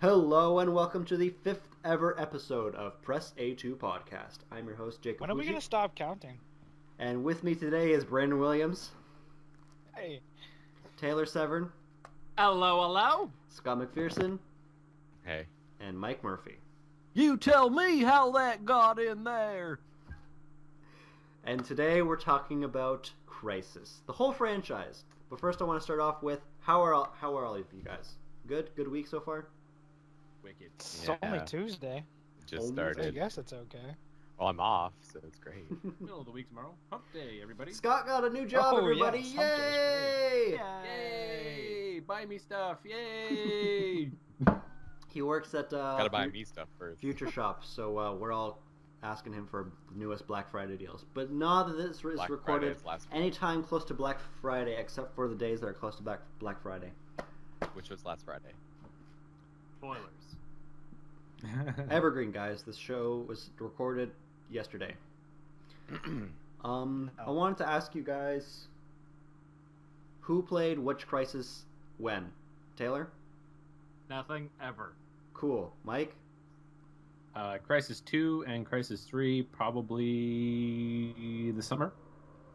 Hello and welcome to the fifth ever episode of Press A2 Podcast. I'm your host, Jacob When are we Fuji, going to stop counting? and with me today is Brandon Williams, Hey. Taylor Severn, Hello. Scott McPherson, Hey. and Mike Murphy. You tell me how that got in there. And today we're talking about Crysis, the whole franchise. But first I want to start off with, how are all of you guys? Good? Good week so far? Wicked. It's only Tuesday. Just Only I started. guess it's okay. Well, I'm off, so it's great. Middle of the week tomorrow. Hump day, everybody. Scott got a new job, Oh, everybody! yes, hump day's Yay! Yay! Buy me stuff. Yay! He works at Gotta buy me stuff first. Future Shop, so we're all asking him for the newest Black Friday deals. But now that this is Black recorded Friday is last week, anytime close to Black Friday, except for the days that are close to Black Friday. which was last Friday. Spoilers. Evergreen, guys. This show was recorded yesterday. I wanted to ask you guys, who played which Crysis when? Taylor? Nothing ever. Cool. Mike? Crysis 2 and Crysis 3 probably this summer.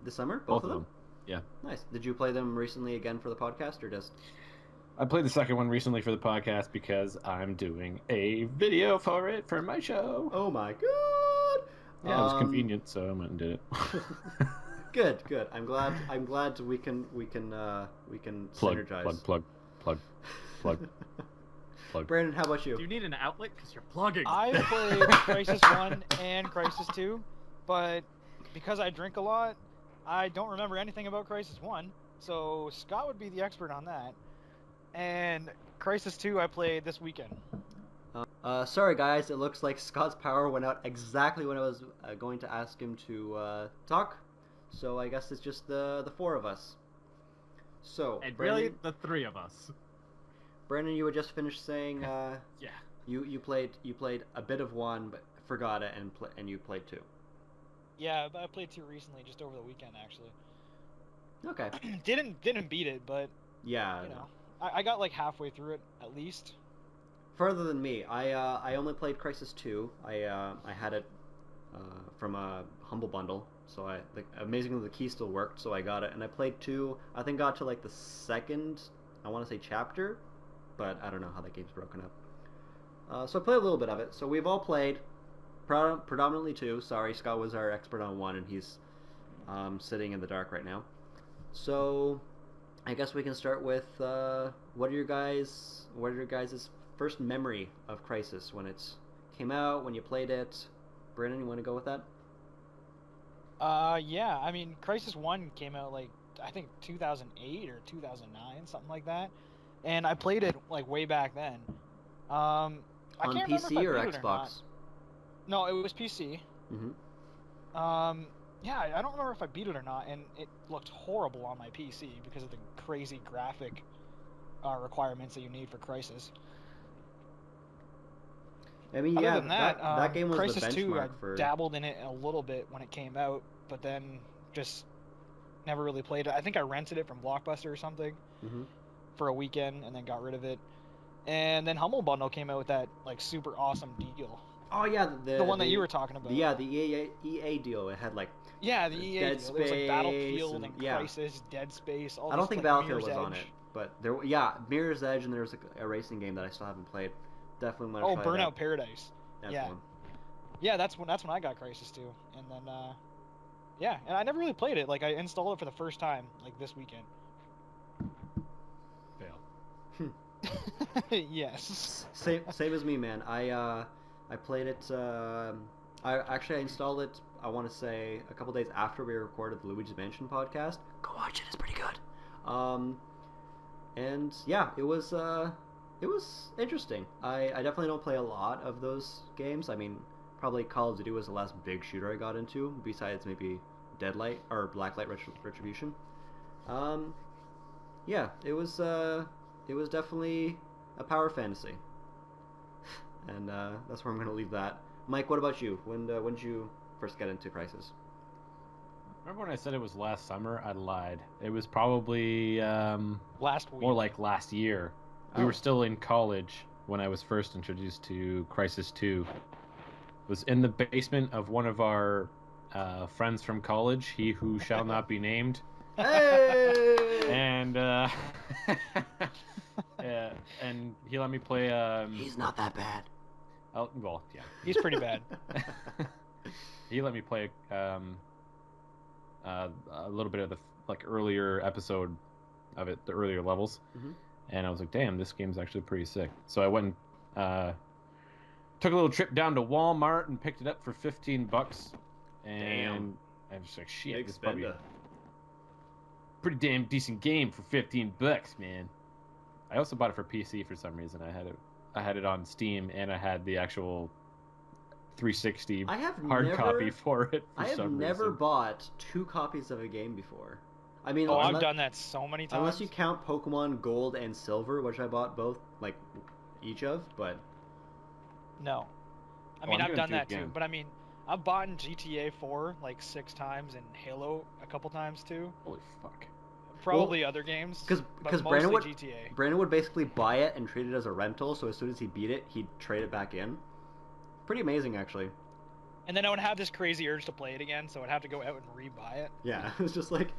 This summer? Both of them. Yeah. Nice. Did you play them recently again for the podcast, or just... I played the second one recently for the podcast because I'm doing a video for it for my show. Oh my god! Yeah, it was convenient, so I went and did it. Good. I'm glad we can synergize. Plug. Brandon, how about you? Do you need an outlet? Because you're plugging. I played Crysis 1 and Crysis 2, but because I drink a lot, I don't remember anything about Crysis 1, so Scott would be the expert on that. And Crysis 2 I played this weekend. Sorry guys, it looks like Scott's power went out exactly when I was going to ask him to talk. So I guess it's just the four of us. So, And Brandon, really, the three of us. Brandon, you had just finished saying Yeah. you played a bit of one but forgot it and you played two. Yeah, I played 2 recently, just over the weekend actually. Okay. Didn't beat it, but Yeah. you know, I got like halfway through it at least. Further than me, I only played Crysis 2. I had it from a Humble Bundle, so amazingly the key still worked, so I got it, and I played 2. I think got to like the second, I want to say chapter, but I don't know how that game's broken up. So I played a little bit of it. So we've all played predominantly 2. Sorry, Scott was our expert on 1, and he's sitting in the dark right now. So I guess we can start with what are your guys' first memory of Crysis when it came out, when you played it? Brandon, you want to go with that? Yeah, I mean, Crysis 1 came out like, I think 2008 or 2009, something like that. And I played it like way back then. I On can't PC remember or if I beat it not. Xbox? No, it was PC. Mm-hmm. Yeah, I don't remember if I beat it or not, and it looked horrible on my PC because of the crazy graphic requirements that you need for Crysis. I mean, Other yeah, than that game was Crysis the 2, I benchmark for... dabbled in it a little bit when it came out, but then just never really played it. I think I rented it from Blockbuster or something Mhm. for a weekend and then got rid of it. And then Humble Bundle came out with that like super awesome deal. Oh yeah, The one that you were talking about. Yeah, the EA deal. It had like... Yeah, the EA Dead deal. It was like Battlefield and yeah. Crysis, Dead Space, all I don't this, think like, Battlefield Mirror's was on Edge. it, but Mirror's Edge, and there was a racing game that I still haven't played. Definitely want to Oh, try Burnout that. Paradise. That's yeah. the one. Yeah, that's when I got Crysis 2. And then yeah, and I never really played it. Like I installed it for the first time like this weekend. Fail. Yes. Same as me, man. I played it. I installed it. I want to say a couple days after we recorded the Luigi's Mansion podcast. Go watch it; it's pretty good. And yeah, it was interesting. I definitely don't play a lot of those games. I mean, probably Call of Duty was the last big shooter I got into, besides maybe Deadlight or Blacklight Retribution. Yeah, it was definitely a power fantasy, and that's where I'm gonna leave that. Mike, what about you? When did you first get into Crysis? Remember when I said it was last summer? I lied. It was probably Last week. more like last year. We Oh. were still in college, when I was first introduced to Crysis 2 was in the basement of one of our friends from college, he who shall not be named. Hey! And yeah, and he let me play. He's not that bad. Well, yeah, He's pretty bad. he let me play a little bit of the earlier episode of it, the earlier levels, and I was like, damn, this game's actually pretty sick. So I went and took a little trip down to Walmart and picked it up for $15, and Damn. I was like, shit, Big this is probably spender. pretty damn decent game for $15, man. I also bought it for PC for some reason. I had it on Steam, and I had the actual 360 I have hard never, copy for it. I have never bought 2 copies of a game before. I mean, Oh, I've unless, done that so many times. unless you count Pokemon Gold and Silver, which I bought both, like, each of, but... No. I Oh, mean, I'm I've gonna done do it that too. again. But I mean, I've bought in GTA 4 like 6 times and Halo a couple times too. Holy fuck! Probably other games. Because but Brandon mostly would GTA. Brandon would basically buy it and treat it as a rental. So as soon as he beat it, he'd trade it back in. Pretty amazing, actually. And then I would have this crazy urge to play it again, so I'd have to go out and re-buy it. Yeah, it was just like,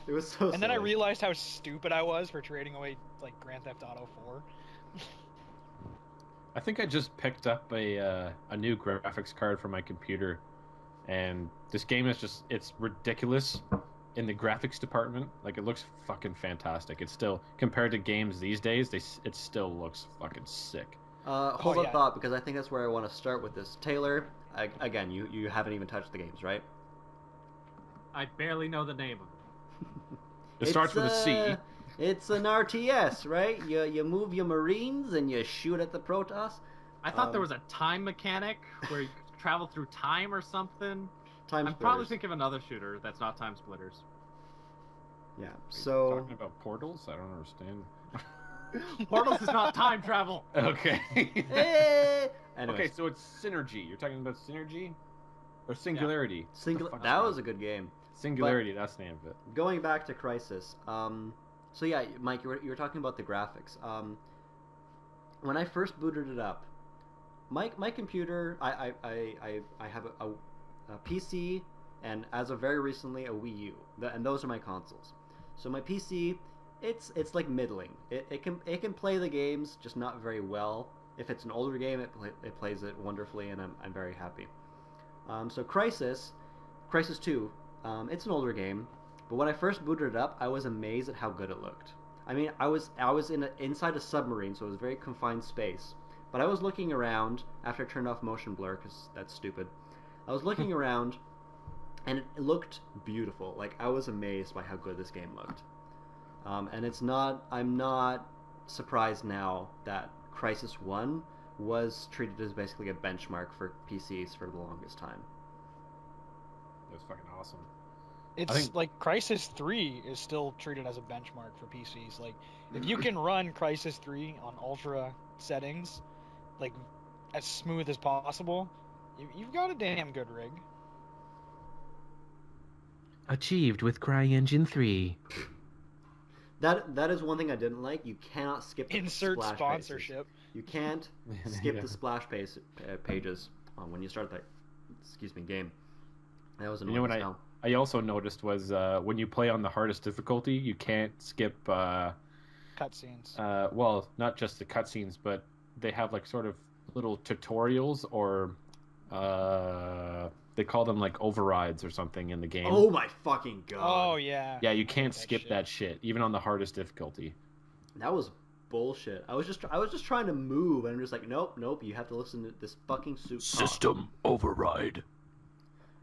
it was so. And then I silly. realized how stupid I was for trading away like Grand Theft Auto 4. I think I just picked up a new graphics card for my computer, and this game is it's ridiculous in the graphics department. Like, it looks fucking fantastic. It's still, compared to games these days, it still looks fucking sick. Hold Oh, on yeah. thought, because I think that's where I want to start with this. Taylor, again, you haven't even touched the games, right? I barely know the name of it. It starts with a C. It's an RTS, right? You move your Marines and you shoot at the Protoss. I thought there was a time mechanic where you could travel through time or something. Time I'm probably splitters. thinking of another shooter that's not Time Splitters. Yeah. Are you So talking about portals? I don't understand. Portals is not time travel. Okay. Eh. Anyways, Okay, so it's synergy. You're talking about synergy or singularity? that was a good game. Singularity. That's the name of it. Going back to Crysis, so yeah, Mike, you were talking about the graphics. When I first booted it up, my computer, I have a PC, and as of very recently a Wii U, and those are my consoles. So my PC, it's like middling. It can play the games, just not very well. If it's an older game, it plays it wonderfully, and I'm very happy. So Crysis 2, it's an older game, but when I first booted it up, I was amazed at how good it looked. I mean, I was inside a submarine, so it was a very confined space. But I was looking around after I turned off motion blur, because that's stupid. I was looking around, and it looked beautiful. Like, I was amazed by how good this game looked. And I'm not surprised now that Crysis 1 was treated as basically a benchmark for PCs for the longest time. It was fucking awesome. It's think- like Crysis 3 is still treated as a benchmark for PCs. Like, if you can run Crysis 3 on ultra settings, like as smooth as possible, you've got a damn good rig. Achieved with CryEngine 3. That is one thing I didn't like. You cannot skip the Insert splash sponsorship. Pages. You can't skip Yeah. the splash pages when you start that game. That was You annoying know what as hell. I also noticed was when you play on the hardest difficulty, you can't skip. Cutscenes. Well, not just the cutscenes, but they have like sort of little tutorials, or they call them like overrides or something in the game. Oh my fucking god. Oh yeah. Yeah, you can't that skip shit. that shit, even on the hardest difficulty. That was bullshit. I was just trying to move, and I'm just like, nope. You have to listen to this fucking suit talk. System override.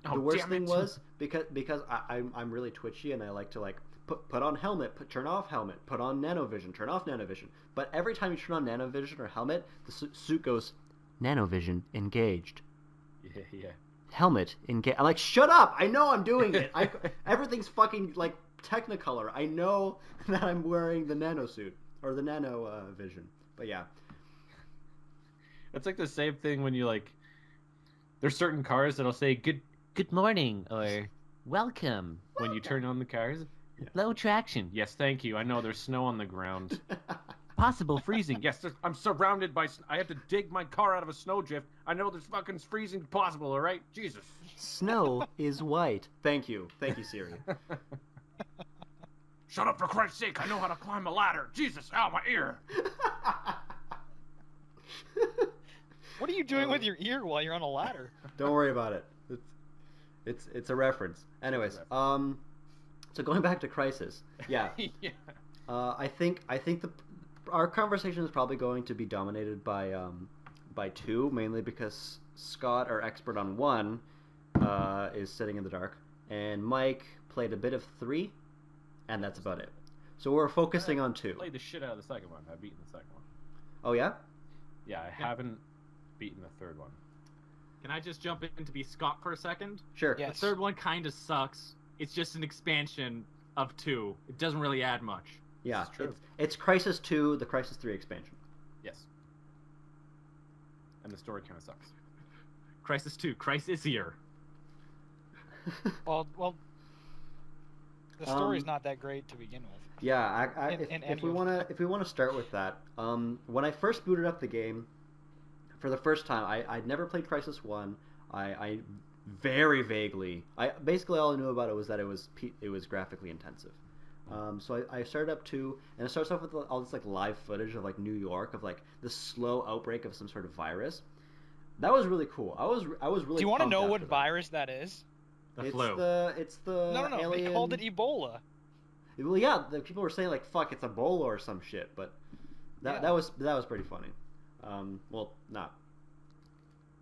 The worst thing was because I'm really twitchy, and I like to like put on helmet, turn off helmet, put on nanovision, turn off nanovision. But every time you turn on nanovision or helmet, the suit goes nanovision engaged. Yeah. Helmet engaged. I'm like, shut up! I know I'm doing it. Everything's fucking like Technicolor. I know that I'm wearing the nano suit or the nano vision. But yeah. It's like the same thing when you like. There's certain cars that'll say good morning or welcome when you turn on the cars. Yeah. Low traction. Yes, thank you. I know there's snow on the ground. possible freezing. Yes, I'm surrounded by. I had to dig my car out of a snowdrift. I know there's fucking freezing possible. All right, Jesus. Snow is white. Thank you, Siri. Shut up, for Christ's sake! I know how to climb a ladder. Jesus, ow, my ear. What are you doing with your ear while you're on a ladder? Don't worry about it. It's a reference. Anyways, so going back to Crysis, yeah. Yeah. I think our conversation is probably going to be dominated by 2, mainly because Scott, our expert on 1, is sitting in the dark, and Mike played a bit of 3, and that's about it. So we're focusing on 2. Played the shit out of the second one. I've beaten the second one. Oh yeah? Yeah, I haven't beaten the third one. Can I just jump in to be Scott for a second? Sure. Yeah. The third one kind of sucks. It's just an expansion of 2. It doesn't really add much. Yeah. This is true. It's Crysis 2, the Crysis 3 expansion. Yes. And the story kind of sucks. Crysis 2, Crysis here. Well, the story's not that great to begin with. Yeah, In if we any want to start with that, when I first booted up the game, for the first time, I'd never played Crysis 1. I very vaguely, basically all I knew about it was that it was graphically intensive. So I started up 2, and it starts off with all this like live footage of like New York, of like the slow outbreak of some sort of virus. That was really cool. I was really. Do you want to pumped know after what that. virus that is? The flu. It's the No. alien... They called it Ebola. Well, yeah, the people were saying like "fuck," it's Ebola or some shit, but that was pretty funny. Well, not.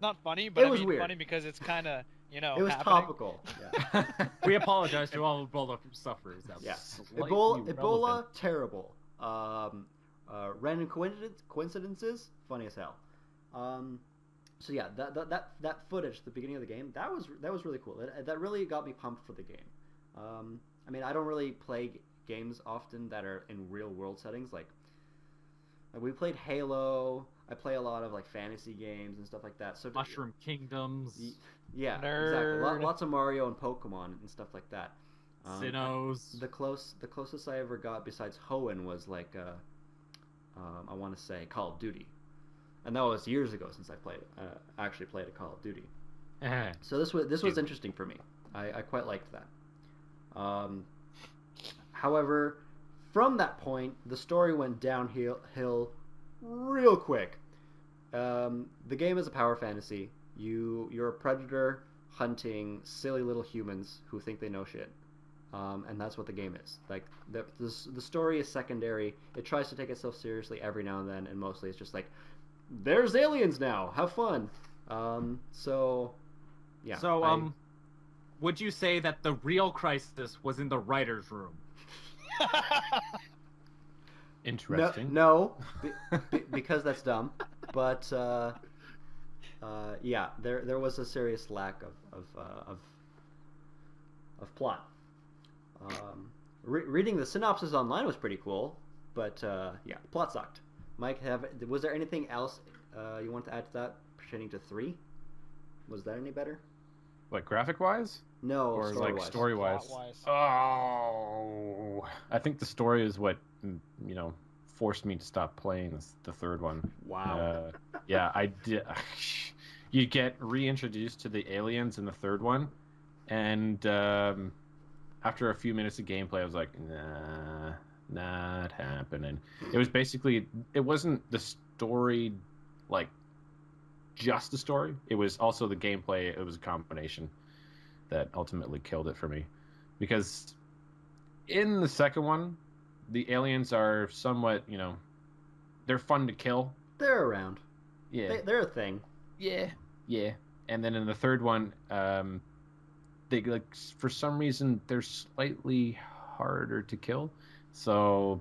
Not funny, but It was I mean weird. funny because it's kind of It was happening. topical. Yeah. We apologize to all Ebola sufferers. That's Yeah. slightly Ebola, relevant. terrible. Random coincidences, funny as hell. So yeah, that footage at the beginning of the game, that was really cool. That really got me pumped for the game. I mean, I don't really play games often that are in real world settings. Like we played Halo. I play a lot of like fantasy games and stuff like that. So Mushroom Kingdoms, yeah, Nerd. exactly. Lots of Mario and Pokemon and stuff like that. Sinnohs. The closest I ever got besides Hoenn was like I want to say Call of Duty, and that was years ago since I actually played a Call of Duty. So this was interesting for me. I quite liked that. However, from that point, the story went downhill real quick. The game is a power fantasy. You're a predator hunting silly little humans who think they know shit. And that's what the game is. Like the story is secondary. It tries to take itself seriously every now and then, and mostly it's just like, there's aliens now. Have fun. So yeah. So would you say that the real Crysis was in the writer's room? Interesting. No, because that's dumb. But yeah, there was a serious lack of plot. Reading the synopsis online was pretty cool, but yeah, plot sucked. Mike, was there anything else you want to add to that pertaining to 3? Was that any better? What, graphic wise? No, Or story-wise. like story wise? Plot-wise. Oh, I think the story is what forced me to stop playing the third one. Wow. Yeah, I did. You get reintroduced to the aliens in the third one, and after a few minutes of gameplay, I was like, nah, not happening. It was basically, it wasn't the story, like, just the story. It was also the gameplay. It was a combination that ultimately killed it for me. Because in the second one, the aliens are somewhat, they're fun to kill. They're around. Yeah. They're a thing. Yeah. And then in the third one, they, like, for some reason, they're slightly harder to kill. So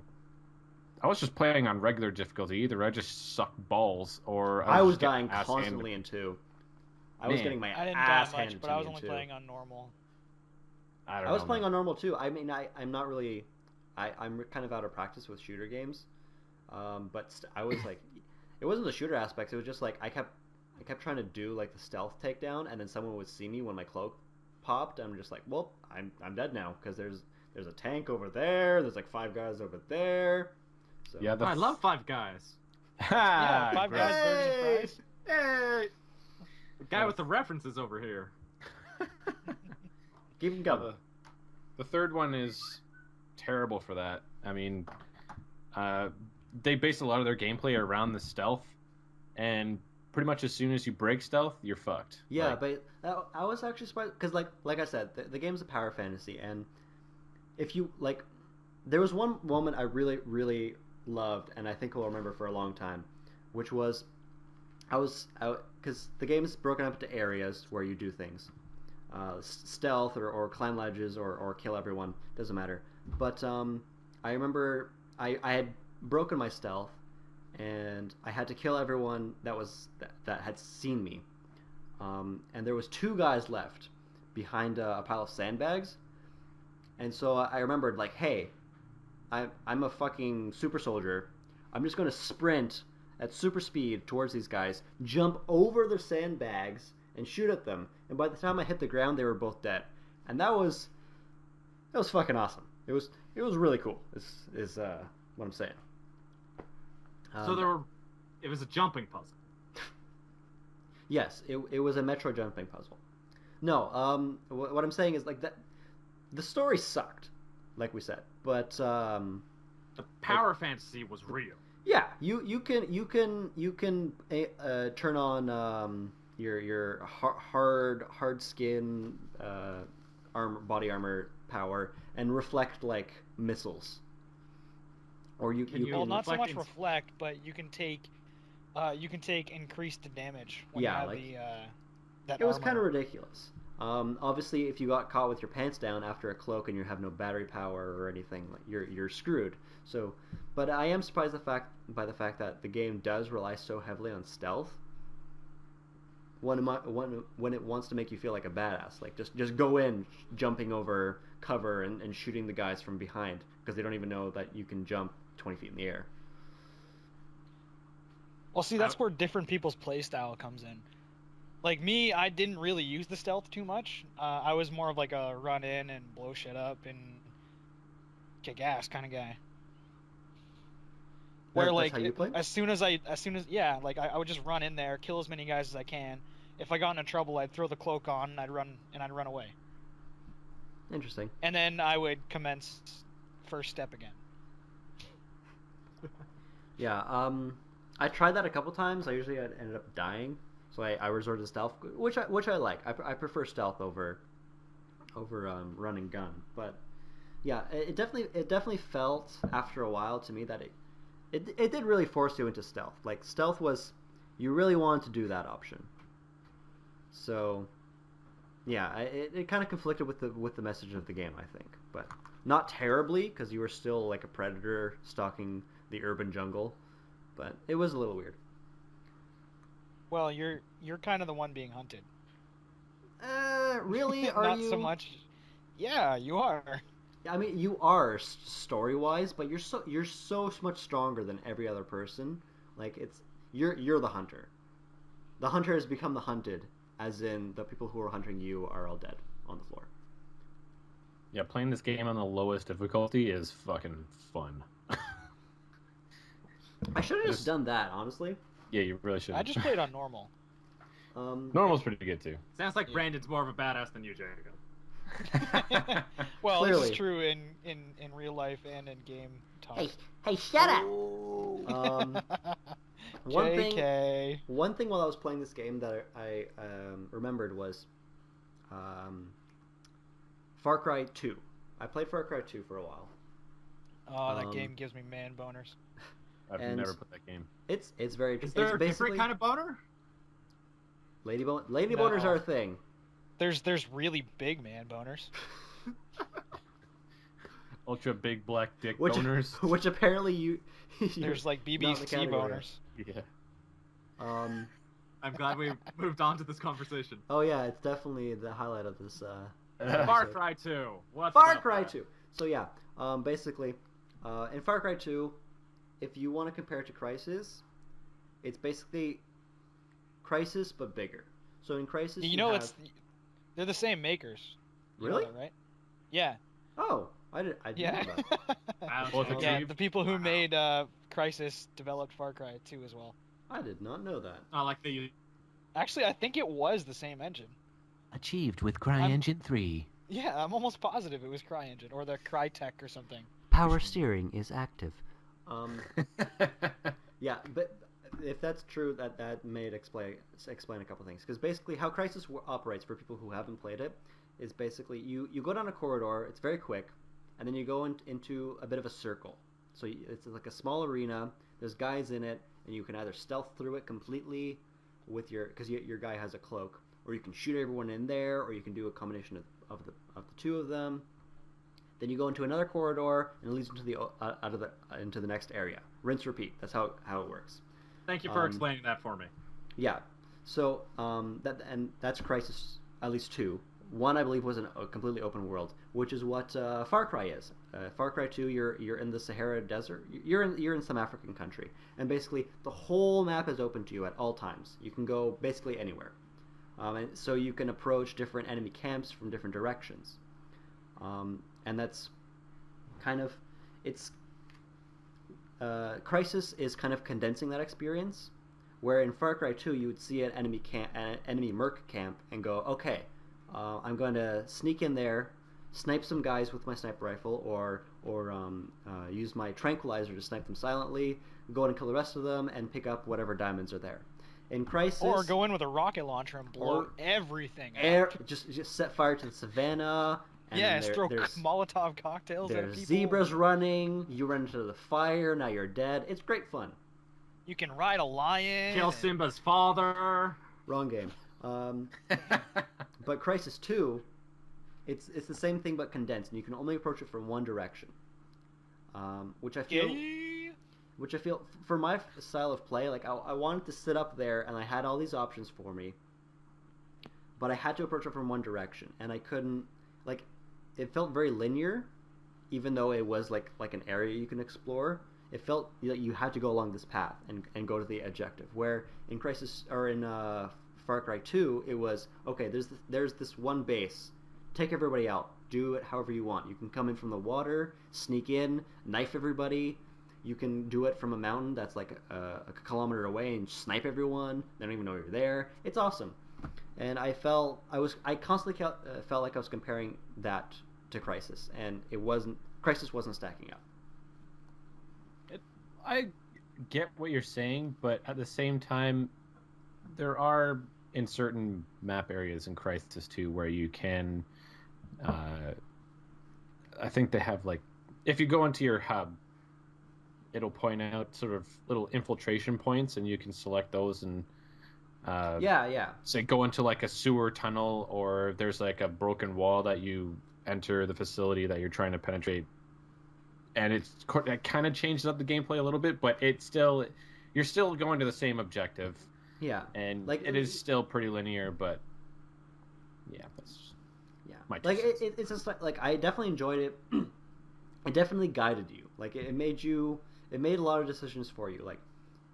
I was just playing on regular difficulty. Either I just suck balls, or I was just getting dying ass constantly handed. in 2. I was Man. getting my I didn't ass die much, handed but to I me was in only 2. playing on normal. I don't I was know, playing man. on normal too. I mean, I'm not really. I'm kind of out of practice with shooter games, but I was like, it wasn't the shooter aspects. It was just like I kept trying to do like the stealth takedown, and then someone would see me when my cloak popped. I'm just like, well, I'm dead now because there's a tank over there. There's like 5 guys over there. So. Yeah, I love Five Guys. Yeah, Five Great. Guys burgers and Hey! fries. Hey! The guy with the references over here. Keep 'em Yeah, coming. the third one is terrible for that. I mean, they base a lot of their gameplay around the stealth, and pretty much as soon as you break stealth, you're fucked. Yeah, Like, but I was actually surprised because, like I said, the game's a power fantasy, and if you like, there was one moment I really, really loved, and I think I'll remember for a long time, which was I was out because the game is broken up into areas where you do things, stealth or climb ledges or kill everyone, doesn't matter. But I remember I had broken my stealth, and I had to kill everyone that had seen me. And there was two guys left behind a pile of sandbags, and so I remembered like, hey, I'm a fucking super soldier. I'm just gonna sprint at super speed towards these guys, jump over their sandbags, and shoot at them. And by the time I hit the ground, they were both dead. And that was fucking awesome. It was really cool. Is what I'm saying. So it was a jumping puzzle. Yes, it was a Metro jumping puzzle. No, what I'm saying is like that. The story sucked, like we said, but The power fantasy was real. yeah, you can turn on your hard skin body armor power and reflect like missiles, or you Can you- Well, not so much reflecting- reflect, but you can take increased damage when Yeah, you have like, the that it was armor. kind of ridiculous. Obviously, if you got caught with your pants down after a cloak and you have no battery power or anything, like you're screwed. So, but I am surprised by the fact that the game does rely so heavily on stealth. When it wants to make you feel like a badass, like just go in, jumping over cover and shooting the guys from behind because they don't even know that you can jump 20 feet in the air. Well, see, that's where different people's playstyle comes in. Like me, I didn't really use the stealth too much. I was more of like a run in and blow shit up and kick ass kind of guy. Where That's like how you play? as soon as yeah, like I would just run in there, kill as many guys as I can. If I got into trouble, I'd throw the cloak on and I'd run away. Interesting. And then I would commence first step again. Yeah, I tried that a couple times. I usually ended up dying, so I resorted to stealth, which I like. I prefer stealth over run and gun. But yeah, it definitely felt after a while to me that it did really force you into stealth. Like stealth was, you really wanted to do that option. So yeah, it kind of conflicted with the message of the game, I think, but not terribly because you were still like a predator stalking the urban jungle, but it was a little weird. Well, you're kind of the one being hunted. Really? Are Not you? so much. Yeah, you are. I mean, you are story wise, but you're so much stronger than every other person. Like you're the hunter. The hunter has become the hunted, as in the people who are hunting you are all dead on the floor. yeah, playing this game on the lowest difficulty is fucking fun. I should have just Just- done that, honestly. Yeah, you really should. I just played on normal. Normal's pretty good too. Sounds like Yeah. Brandon's more of a badass than you, Jacob. Well, this Clearly. is true in real life and in game talk. Hey, shut up. One JK. thing while I was playing this game that I remembered was Far Cry 2. I played Far Cry 2 for a while. Oh, that Um, game gives me man boners. I've And- never played that game. It's very Is it's there a basically different kind of boner? lady No. boners are a thing. There's really big man boners. Ultra big black dick Which boners. which apparently you There's like not in the BB's T category. boners. Yeah. I'm glad we moved on to this conversation. Oh yeah, it's definitely the highlight of this Far episode. Cry 2. What's Far up Cry there? 2. So yeah, basically, in Far Cry 2, if you want to compare it to Crysis, it's basically Crysis but bigger. So in Crysis, You know, have... they're the same makers. You know Really? that, right? Yeah. Oh, I didn't Yeah. know that. Both Okay. Yeah, achieved? the people who Wow. made Crysis developed Far Cry 2 as well. I did not know that. I like the Actually, I think it was the same engine. Achieved with CryEngine 3. Yeah, I'm almost positive it was CryEngine or the Crytek or something. Power steering is active. Um, yeah, but if that's true, that may explain a couple things. Because basically, how Crysis operates for people who haven't played it is basically you go down a corridor. It's very quick, and then you go into a bit of a circle. So it's like a small arena. There's guys in it, and you can either stealth through it completely with because your guy has a cloak, or you can shoot everyone in there, or you can do a combination of the two of them. Then you go into another corridor, and it leads into the next area. Rinse, repeat. That's how it works. Thank you for explaining that for me. Yeah. So that's Crysis at least 2. 1, I believe, was a completely open world, which is what Far Cry is. Far Cry 2, you're in the Sahara Desert. You're in some African country, and basically the whole map is open to you at all times. You can go basically anywhere, and so you can approach different enemy camps from different directions. And that's kind of Crysis is kind of condensing that experience, where in Far Cry 2 you would see an enemy merc camp and go, okay, I'm going to sneak in there, snipe some guys with my sniper rifle, or use my tranquilizer to snipe them silently, go in and kill the rest of them, and pick up whatever diamonds are there. In Crysis, Or go in with a rocket launcher and blow everything up. just set fire to the savannah. And Yes, throw there's Molotov cocktails at there's people. zebras running. You run into the fire. Now you're dead. It's great fun. You can ride a lion. Kill Simba's father. Wrong game. But Crysis 2, it's the same thing but condensed, and you can only approach it from one direction. Which I feel for my style of play, like I wanted to sit up there and I had all these options for me, but I had to approach it from one direction, and I couldn't. Like, it felt very linear, even though it was like an area you can explore. It felt like you had to go along this path and go to the objective. Where in Crysis or in Far Cry 2, it was okay. There's this one base. Take everybody out. Do it however you want. You can come in from the water, sneak in, knife everybody. You can do it from a mountain that's like a kilometer away and snipe everyone. They don't even know you're there. It's awesome. And I constantly felt like I was comparing that to Crysis, and Crysis wasn't stacking up. I get what you're saying, but at the same time, there are in certain map areas in Crysis 2 where you can. I think they have like, if you go into your hub, it'll point out sort of little infiltration points, and you can select those and. Yeah. Say go into like a sewer tunnel, or there's like a broken wall that you enter the facility that you're trying to penetrate, and it kind of changes up the gameplay a little bit, but you're still going to the same objective. Yeah, and like it is still pretty linear, but that's my like two cents. it's just like I definitely enjoyed it. It definitely guided you. Like it made a lot of decisions for you. Like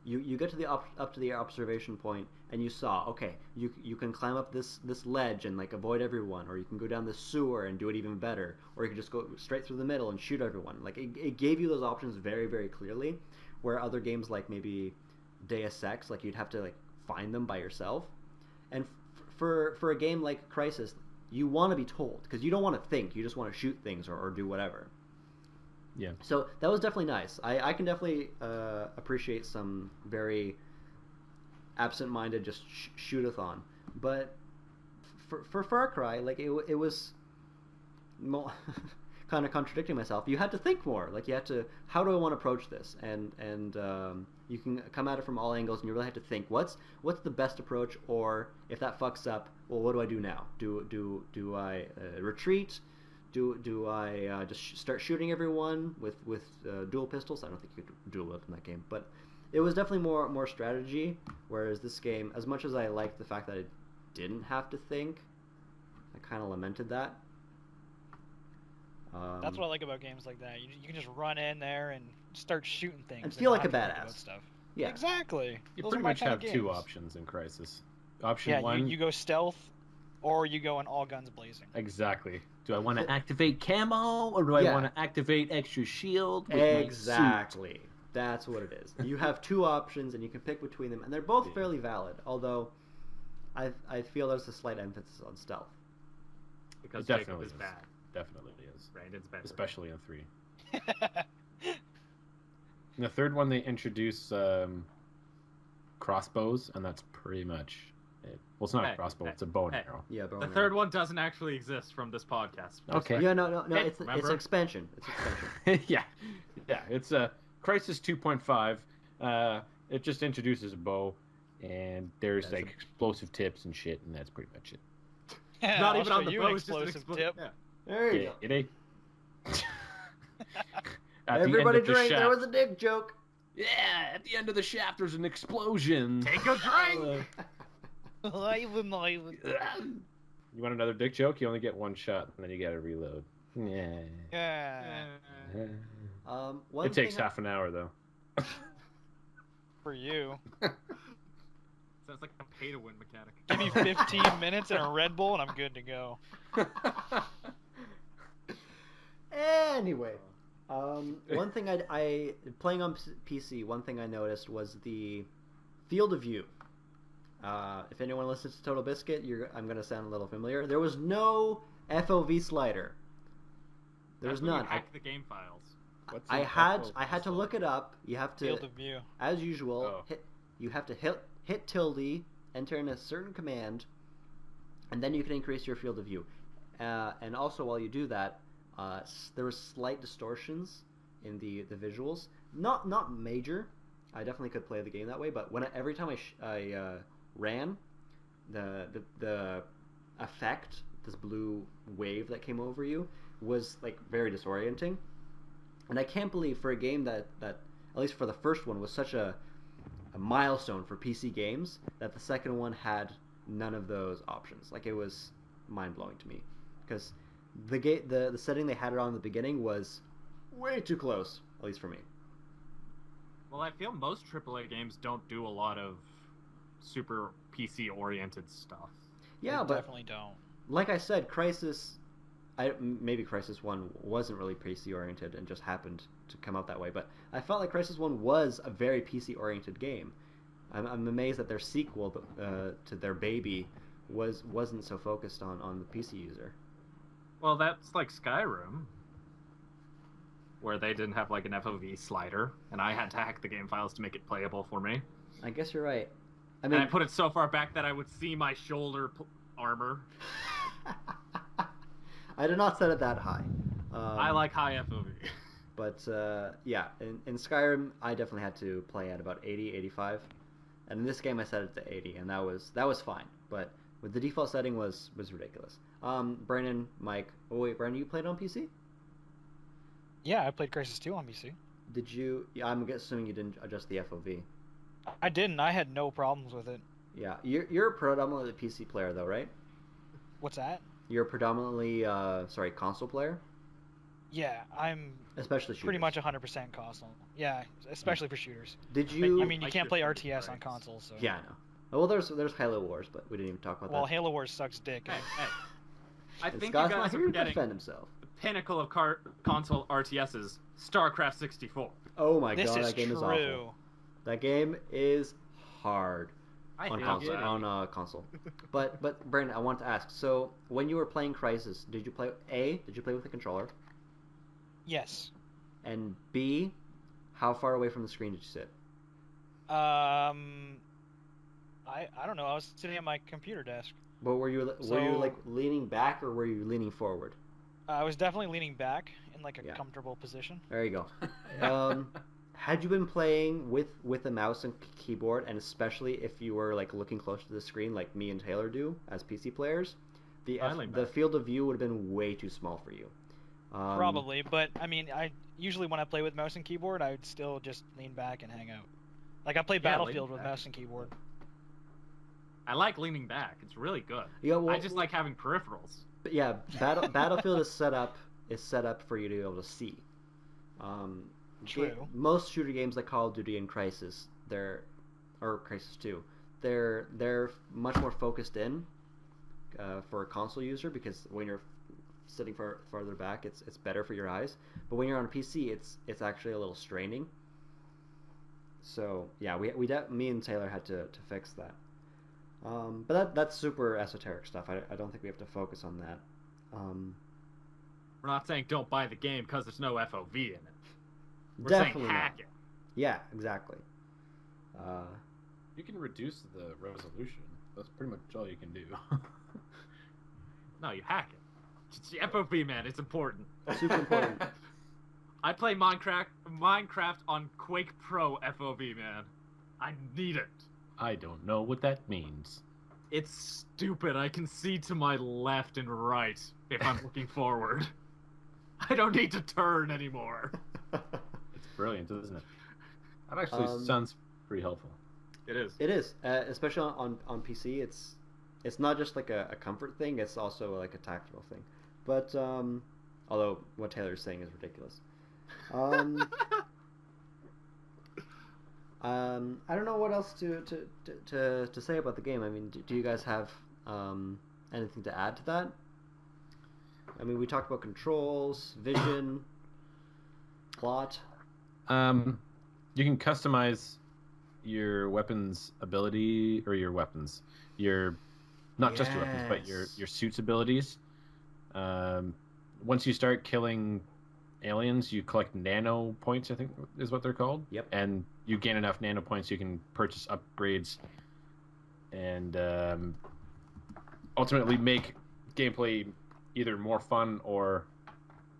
you get to up to the observation point, and you saw, okay, you can climb up this ledge and like avoid everyone, or you can go down the sewer and do it even better, or you can just go straight through the middle and shoot everyone. Like it gave you those options very, very clearly, where other games like maybe Deus Ex, like you'd have to like find them by yourself. And for a game like Crysis, you want to be told, because you don't want to think, you just want to shoot things or do whatever. Yeah. So that was definitely nice. I can definitely appreciate some very absent-minded just shoot-a-thon. But for Far Cry, like it was kind of contradicting myself. You had to think more. Like you had to, how do I want to approach this? And you can come at it from all angles, and you really have to think what's the best approach, or if that fucks up, well, what do I do now? Do I retreat? Do I just start shooting everyone with dual pistols? I don't think you could dual whip in that game, but it was definitely more strategy. Whereas this game, as much as I liked the fact that it didn't have to think, I kind of lamented that. That's what I like about games like that. You can just run in there and start shooting things and feel like a not have to think about badass. stuff. Yeah, exactly. You Those pretty are my much kind have of two games. options in Crysis. Option one, you go stealth, or you go in all guns blazing. Exactly. Do I want to activate camo, or do I Yeah. want to activate extra shield with Exactly. That's what it is. You have two options, and you can pick between them, and they're both fairly valid. Although, I feel there's a slight emphasis on stealth. Because It Jacob definitely is is. bad. Definitely is. Brandon's better. Especially in 3. In the third one, they introduce crossbows, and that's pretty much it. Well, it's not a Hey, crossbow; hey, it's a bow and hey. arrow. Yeah, bro. The third one doesn't actually exist from this podcast. Okay. Yeah, no. Hey, It's remember? expansion. It's expansion. yeah. It's a Crysis 2.5. It just introduces a bow, and there's That's like explosive tips and shit, and that's pretty much it. Not I'll even show on the you bow. an It's just an explosive explosive tip. Yeah. There you go. Get it? At the end Everybody of the drink. There shaft- was a dick joke. Yeah, at the end of the shaft, there's an explosion. Take a drink. You want another dick joke? You only get one shot, and then you gotta reload. Yeah. Yeah, One It takes thing half an hour, though. for you. Sounds like a pay-to-win mechanic. Give me 15 minutes and a Red Bull, and I'm good to go. Anyway, one thing I playing on PC, one thing I noticed was the field of view. If anyone listens to Total Biscuit, I'm gonna sound a little familiar. There was no FOV slider. There was That's when none. You hack the game files. What's I an had to look it up. You have to, Field of view. as usual, Oh. you have to hit tilde, enter in a certain command, and then you can increase your field of view. And also, while you do that, there were slight distortions in the visuals. Not major. I definitely could play the game that way, but every time I ran, the effect, this blue wave that came over you, was like very disorienting. And I can't believe for a game that at least for the first one was such a milestone for PC games, that the second one had none of those options. Like, it was mind blowing to me, because the setting they had it on in the beginning was way too close, at least for me. Well, I feel most AAA games don't do a lot of super PC-oriented stuff. Yeah, They but definitely don't. like I said, maybe Crysis 1 wasn't really PC oriented and just happened to come out that way, but I felt like Crysis 1 was a very PC oriented game. I'm amazed that their sequel to their baby wasn't so focused on the PC user. Well, that's like Skyrim, where they didn't have like an FOV slider, and I had to hack the game files to make it playable for me. I guess you're right. I And mean, I put it so far back that I would see my shoulder armor. I did not set it that high. I like high FOV. But yeah, in Skyrim, I definitely had to play at about 80, 85. And in this game, I set it to 80, and that was fine. But with the default setting was ridiculous. Brandon, Mike. Oh wait, Brandon, you played on PC? Yeah, I played Crysis 2 on PC. Did you? Yeah, I'm assuming you didn't adjust the FOV. I didn't. I had no problems with it. Yeah, you're a predominantly PC player though, right? What's that? You're a predominantly console player, Yeah, I'm especially shooters. pretty much 100% console. Yeah, especially for shooters. Did you? I mean, you like can't your play first RTS on strikes. console, so. Yeah, I know. Well, there's Halo Wars, but we didn't even talk about Well, that. Halo Wars sucks dick. Hey, hey. I And think Scott's you not guys are here to forgetting defend himself. the pinnacle of console RTSs, StarCraft 64. Oh my This god, is that game true. is awful. That game is hard I on hate console. it. On console. But Brandon, I want to ask. So when you were playing Crysis, did you play with a controller? Yes. And B, how far away from the screen did you sit? I don't know. I was sitting at my computer desk. But were you So- like leaning back or were you leaning forward? I was definitely leaning back in like a Yeah. comfortable position. There you go. Had you been playing with a mouse and keyboard, and especially if you were like looking close to the screen, like me and Taylor do as PC players, I lean the back. field of view would have been way too small for you. Probably, but I mean, I usually when I play with mouse and keyboard, I would still just lean back and hang out. Like I play Yeah, Battlefield lean with back. mouse and keyboard. I like leaning back. It's really good. Yeah, well, I just like having peripherals. But yeah, Battlefield is set up for you to be able to see. True. Most shooter games like Call of Duty and Crysis, or Crysis 2, they're much more focused in, for a console user because when you're sitting farther back, it's better for your eyes. But when you're on a PC, it's actually a little straining. So yeah, me and Taylor had to fix that. But that's super esoteric stuff. I don't think we have to focus on that. We're not saying don't buy the game because there's no FOV in it. We're Definitely saying hack not. it. Yeah, exactly. You can reduce the resolution. That's pretty much all you can do. No, you hack it. It's the FOV, man. It's important. Super important. I play Minecraft on Quake Pro FOV, man. I need it. I don't know what that means. It's stupid. I can see to my left and right if I'm looking forward. I don't need to turn anymore. It's brilliant, isn't it? That actually sounds pretty helpful. It is. It is, especially on PC. It's not just like a comfort thing. It's also like a tactical thing. But although what Taylor's saying is ridiculous. I don't know what else to say about the game. I mean, do you guys have anything to add to that? I mean, we talked about controls, vision, plot. You can customize your weapons ability or your weapons, not just your weapons, but your suit's abilities. Once you start killing aliens, you collect nano points, I think is what they're called. Yep. And you gain enough nano points, you can purchase upgrades and ultimately make gameplay either more fun or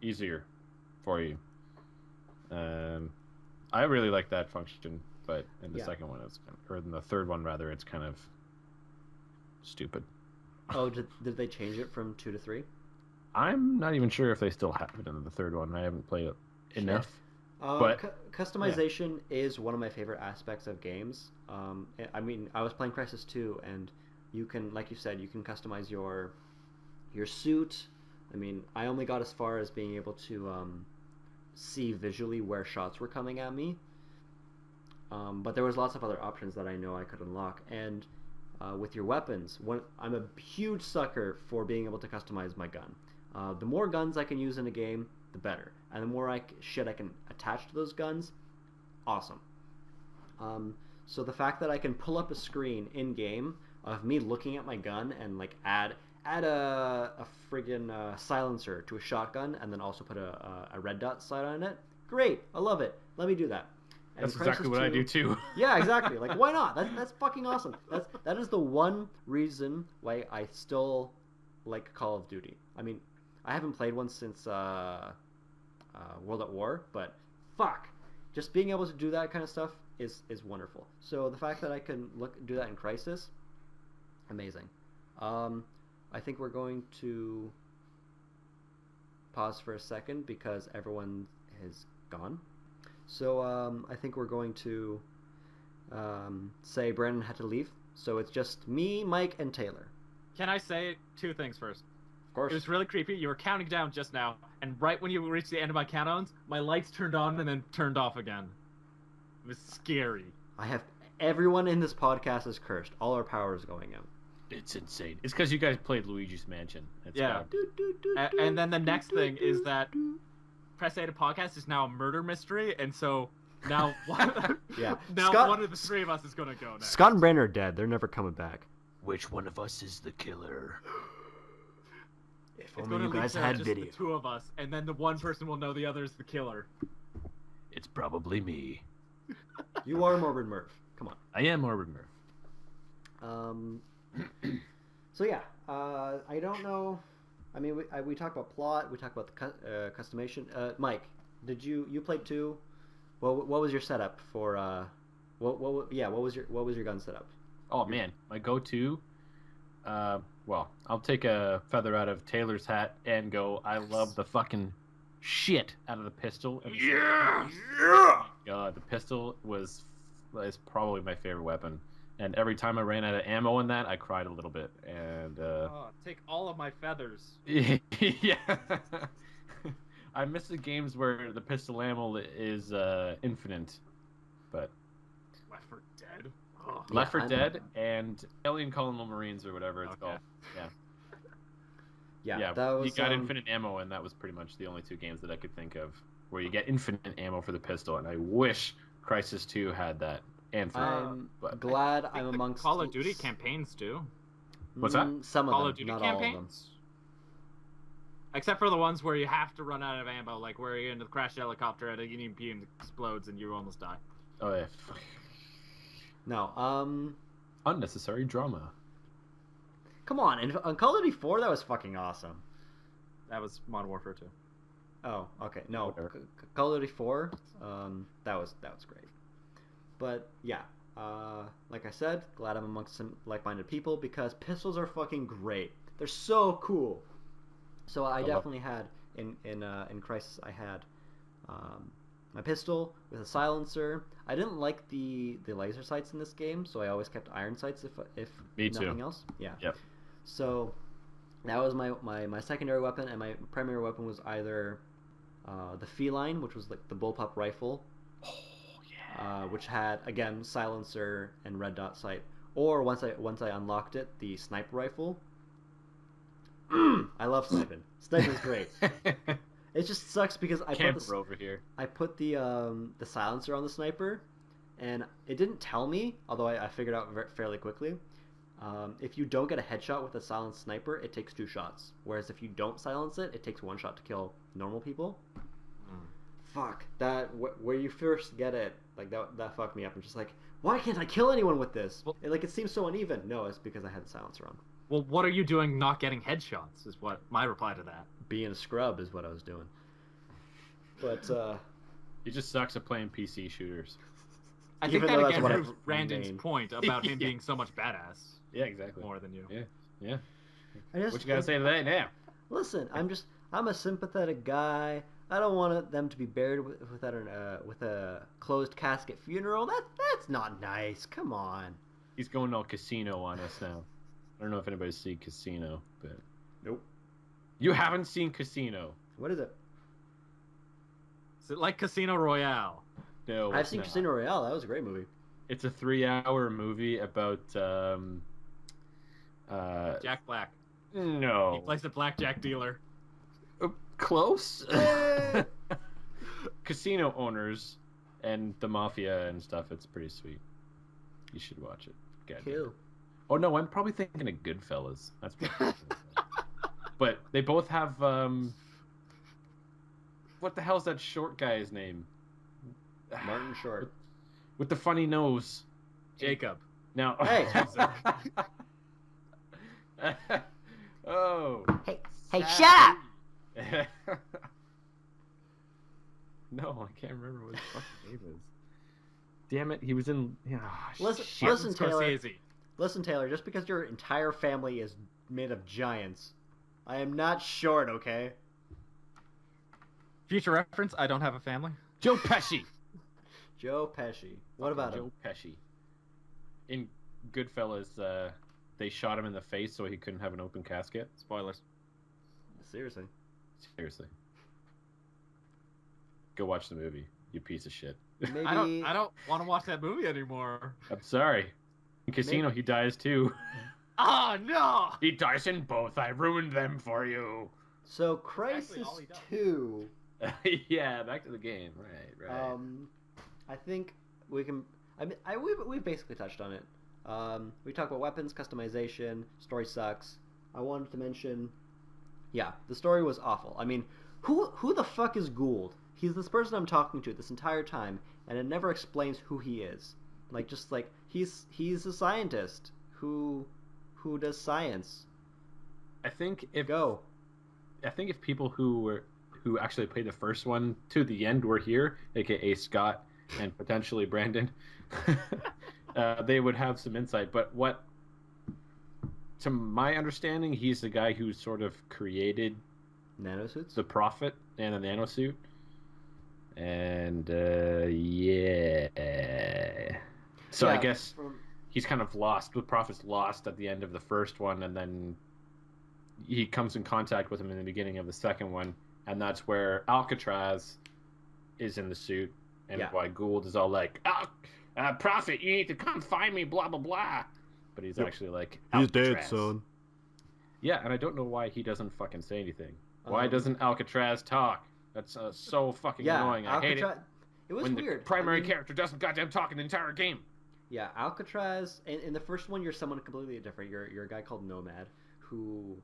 easier for you. I really like that function, but in the second one, or in the third one rather, it's kind of stupid. Oh, did they change it from 2 to 3? I'm not even sure if they still have it in the third one. I haven't played it enough. But customization is one of my favorite aspects of games. I mean, I was playing Crysis 2, and you can, like you said, you can customize your suit. I mean, I only got as far as being able to see visually where shots were coming at me. But there was lots of other options that I know I could unlock. And with your weapons, I'm a huge sucker for being able to customize my gun. The more guns I can use in a game, the better. And the more shit I can attach to those guns, awesome. So the fact that I can pull up a screen in game of me looking at my gun and like add a friggin' silencer to a shotgun and then also put a red dot sight on it, great, I love it. Let me do that. And that's exactly what I do too. Yeah, exactly. Like, why not? That's fucking awesome. That is the one reason why I still like Call of Duty. I mean, I haven't played one since World at War, but fuck, just being able to do that kind of stuff is wonderful. So the fact that I can do that in Crysis, amazing. I think we're going to pause for a second because everyone has gone. So I think we're going to say Brandon had to leave. So it's just me, Mike, and Taylor. Can I say 2 things first? Of course. It was really creepy. You were counting down just now, and right when you reached the end of my countdowns, my lights turned on and then turned off again. It was scary. Everyone in this podcast is cursed. All our power is going out. It's insane. It's because you guys played Luigi's Mansion. Yeah. And then the next thing is that Press A to Podcast is now a murder mystery, and so now one of the 3 of us is going to go next. Scott and Brandon are dead. They're never coming back. Which one of us is the killer? If It's only going you to lead guys to had just video. the 2 of us, and then the one person will know the other is the killer. It's probably me. You are Morbid Murph. Come on. I am Morbid Murph. So yeah, I don't know. I mean, we talked about plot. We talked about the customization. Mike, did you played 2? What was your setup for? What was your gun setup? Oh man, my go-to. Well, I'll take a feather out of Taylor's hat and go. I love the fucking shit out of the pistol. Yeah. God, the pistol is probably my favorite weapon. And every time I ran out of ammo in that, I cried a little bit. And take all of my feathers. yeah, I miss the games where the pistol ammo is infinite, but Left 4 Dead. Oh. Left 4 Dead and Alien Colonial Marines or whatever it's called. Yeah. Yeah, that was. You got infinite ammo, and that was pretty much the only two games that I could think of where you get infinite ammo for the pistol. And I wish Crysis 2 had that. And for I'm but glad I I'm think amongst. Call of Duty campaigns do. What's that? Some of Call them, of Duty not all of them. campaigns? Except for the ones where you have to run out of ammo, like where you're in the crash helicopter and a Union beam explodes and you almost die. oh yeah, No, unnecessary drama. come on, on Call of Duty 4, that was fucking awesome. That was Modern Warfare 2. Oh, okay, no, Whatever. Call of Duty 4, that was great. But yeah, like I said, glad I'm amongst some like-minded people because pistols are fucking great. They're so cool. So I definitely had in Crysis I had my pistol with a silencer. I didn't like the laser sights in this game, so I always kept iron sights if Me too. nothing else. Yeah. Yep. So that was my secondary weapon, and my primary weapon was either the feline, which was like the bullpup rifle. Oh yeah. Which had again silencer and red dot sight, or once I unlocked it, the sniper rifle. I love sniping. Sniping's great. It just sucks because I put the silencer on the sniper, and it didn't tell me. Although I figured out fairly quickly, if you don't get a headshot with a silenced sniper, it takes 2 shots. Whereas if you don't silence it, it takes 1 shot to kill normal people. Fuck that! Where you first get it, like that fucked me up. I'm just like, why can't I kill anyone with this? Well, it seems so uneven. No, it's because I had the silencer on. Well, what are you doing not getting headshots is what my reply to that. Being a scrub is what I was doing. But It just sucks at playing PC shooters. I think Even that though again that's what proves I've Brandon's named. point about him Yeah. being so much badass. Yeah, exactly. More than you. Yeah. I just, What you gotta say to that now? Listen, I'm a sympathetic guy. I don't want them to be buried with a closed casket funeral. That's not nice. Come on. He's going all casino on us now. I don't know if anybody's seen Casino, but Nope. you haven't seen Casino. What is it? Is it like Casino Royale? No, I've it's seen not. Casino Royale. That was a great movie. It's a 3-hour movie about Jack Black. no. He plays a blackjack dealer. Close. Casino owners and the mafia and stuff. It's pretty sweet. You should watch it. God damn it. Cool. Oh no, I'm probably thinking of Goodfellas. That's probably but they both have what the hell's that short guy's name? Martin Short. With the funny nose. Jacob. Now Hey. Oh. Hey, shut up! No, I can't remember what his fucking name is. Damn it, he was in. Listen, Taylor. Scorsese. Listen, Taylor. Just because your entire family is made of giants, I am not short. Okay. Future reference, I don't have a family. Joe Pesci. Joe Pesci. What about him? Joe Pesci? In Goodfellas, they shot him in the face so he couldn't have an open casket. Spoilers. Seriously. Seriously. Go watch the movie, you piece of shit. Maybe. I don't want to watch that movie anymore. I'm sorry. In Casino, he dies too. Oh no! He dies in both. I ruined them for you. So Actually, Crysis all he does. 2. Yeah, back to the game. Right. I think we can. We've basically touched on it. We talked about weapons, customization, story sucks. I wanted to mention, yeah, the story was awful. I mean, who the fuck is Gould? He's this person I'm talking to this entire time, and it never explains who he is. He's a scientist who does science. I think if people who actually played the first one to the end were here, aka Scott and potentially Brandon, they would have some insight. But to my understanding, he's the guy who sort of created Nanosuits? the Prophet and the nanosuit. And yeah. So Yeah, I guess he's kind of lost. The Prophet's lost at the end of the first one, and then he comes in contact with him in the beginning of the second one, and that's where Alcatraz is in the suit, and why Gould is all like, Prophet, you need to come find me, blah, blah, blah. But he's actually like, He's Alcatraz. dead, son. Yeah, and I don't know why he doesn't fucking say anything. Why doesn't Alcatraz talk? That's so fucking annoying. I hate it. It was when weird. The primary character doesn't goddamn talk in the entire game. Yeah, Alcatraz. In the first one, you're someone completely different. You're a guy called Nomad who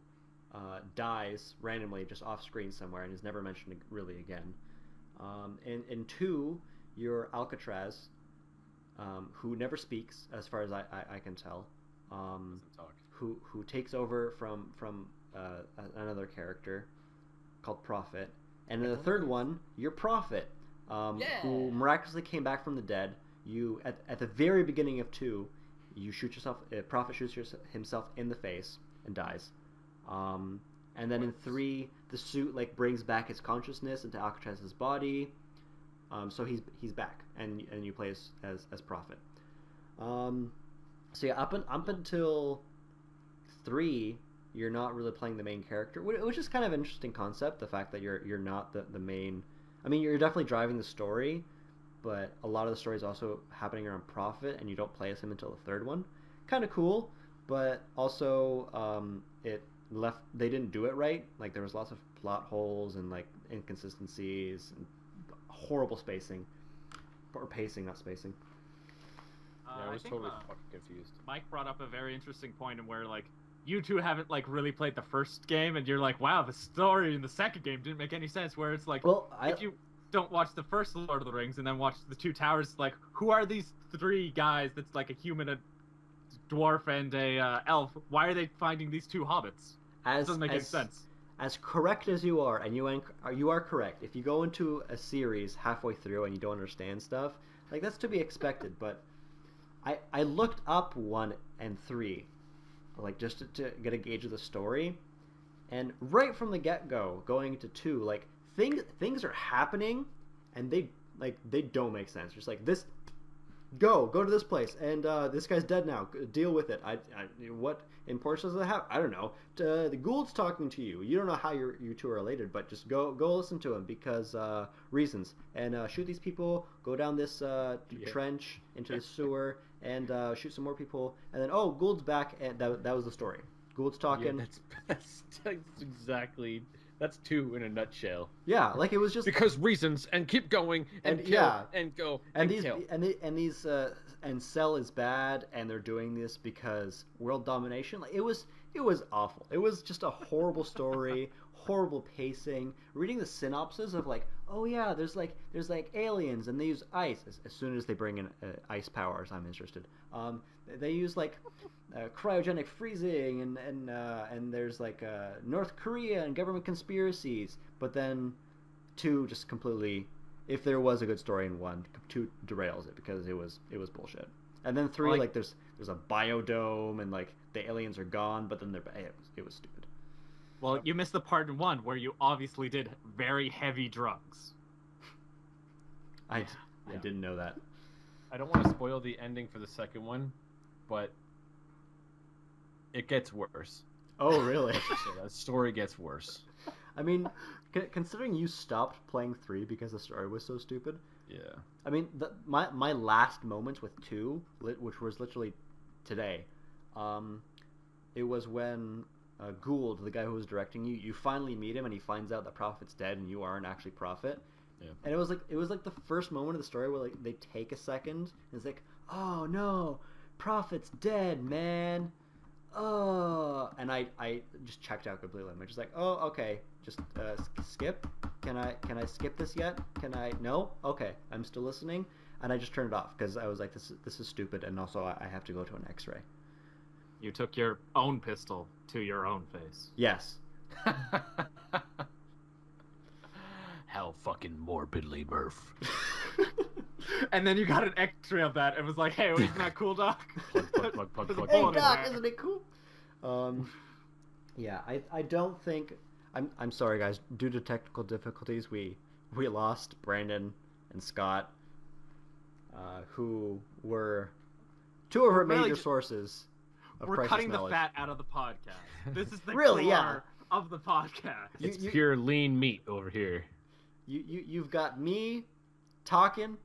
dies randomly just off screen somewhere and is never mentioned really again. In 2, you're Alcatraz, who never speaks, as far as I can tell. Doesn't talk. Who takes over from another character called Prophet. And in the third one, you're Prophet, who miraculously came back from the dead. You at the very beginning of 2, you shoot yourself. Prophet shoots himself in the face and dies. And then in 3, the suit like brings back his consciousness into Alcatraz's body. So he's back, and you play as Prophet. So yeah, up until 3, you're not really playing the main character, which is kind of an interesting concept. The fact that you're not the main. I mean, you're definitely driving the story, but a lot of the story is also happening around Prophet, and you don't play as him until the third one. Kind of cool, but also they didn't do it right. Like there was lots of plot holes and like inconsistencies and horrible spacing, or pacing, not spacing. Yeah, I was totally fucking confused. Mike brought up a very interesting point in where like you two haven't like really played the first game, and you're like, wow, the story in the second game didn't make any sense. Where it's like, if you don't watch the first Lord of the Rings and then watch the Two Towers, like who are these 3 guys? That's like a human, a dwarf, and a elf. Why are they finding these 2 hobbits? It doesn't make any sense. As correct as you are, and you are correct. If you go into a series halfway through and you don't understand stuff, like that's to be expected. But I looked up 1 and 3, like just to get a gauge of the story, and right from the get-go, going into 2, like things are happening, and they don't make sense. Just like this, go to this place, and this guy's dead now. Deal with it. What importance does it have? I don't know. The Gould's talking to you. You don't know how you two are related, but just go listen to him because reasons. And shoot these people. Go down this trench into the sewer and shoot some more people. And then Gould's back, and that was the story. Gould's talking. Yeah, that's exactly. That's 2 in a nutshell. Yeah, like it was just because reasons, and keep going and kill and go and kill. And Cell is bad, and they're doing this because world domination. Like it was awful. It was just a horrible story, horrible pacing. Reading the synopsis of like, oh yeah, there's like aliens and they use ice. As soon as they bring in ice powers, I'm interested. They use like cryogenic freezing and there's like North Korea and government conspiracies. But then 2 just completely, if there was a good story in 1, 2 derails it because it was bullshit. And then 3, like there's a biodome and like the aliens are gone, but then it was stupid. Well, you missed the part in 1 where you obviously did very heavy drugs. I didn't know that. I don't want to spoil the ending for the second one, but it gets worse. Oh, really? The story gets worse. I mean, considering you stopped playing 3 because the story was so stupid. Yeah. I mean, my last moments with 2, which was literally today, it was when Gould, the guy who was directing you finally meet him and he finds out that Prophet's dead and you aren't actually Prophet. Yeah. And it was like the first moment of the story where like they take a second and it's like, oh no, Prophet's dead, man. Oh, and I just checked out completely. I'm just like, oh, okay, just skip. Can I skip this yet? Can I? No. Okay, I'm still listening, and I just turned it off because I was like, this is stupid, and also I have to go to an X-ray. You took your own pistol to your own face. Yes. How fucking morbidly, Murph. And then you got an X-ray of that and was like, hey, isn't that cool, Doc? Plug. Hey, Doc, isn't it cool? Yeah, I don't think... I'm sorry, guys. Due to technical difficulties, we lost Brandon and Scott, who were 2 of our major sources of We're Crysis cutting knowledge. the fat out of the podcast. This is the Really, core yeah. of the podcast. It's pure lean meat over here. You've got me talking,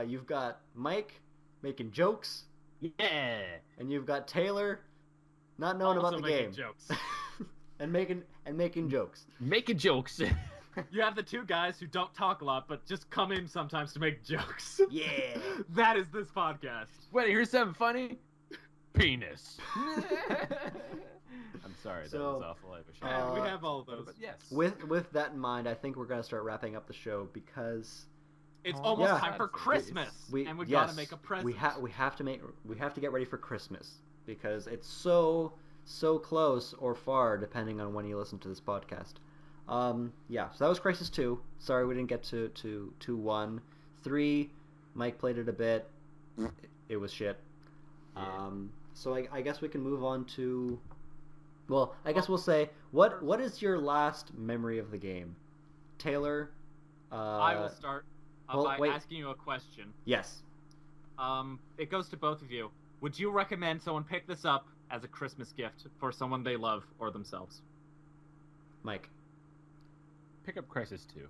you've got Mike making jokes, Yeah. and you've got Taylor not knowing Also about the making game, jokes. and making jokes. Making jokes. You have the two guys who don't talk a lot, but just come in sometimes to make jokes. Yeah. That is this podcast. Wait, here's something funny. Penis. I'm sorry, that So, was awful. I wish Yeah, we Uh, have all of those. but yes. With that in mind, I think we're gonna start wrapping up the show because It's Oh, almost yeah. time for Christmas, and we yes, gotta make a present. we have to get ready for Christmas because it's so close or far depending on when you listen to this podcast. Yeah, so that was Crysis 2. Sorry we didn't get to 1. 3, Mike played it a bit. It was shit. Yeah. So I guess we can move on to. Well, I guess we'll say what is your last memory of the game, Taylor? I will start by wait. asking you a question. Yes. It goes to both of you. Would you recommend someone pick this up as a Christmas gift for someone they love or themselves? Mike. Pick up Crysis 2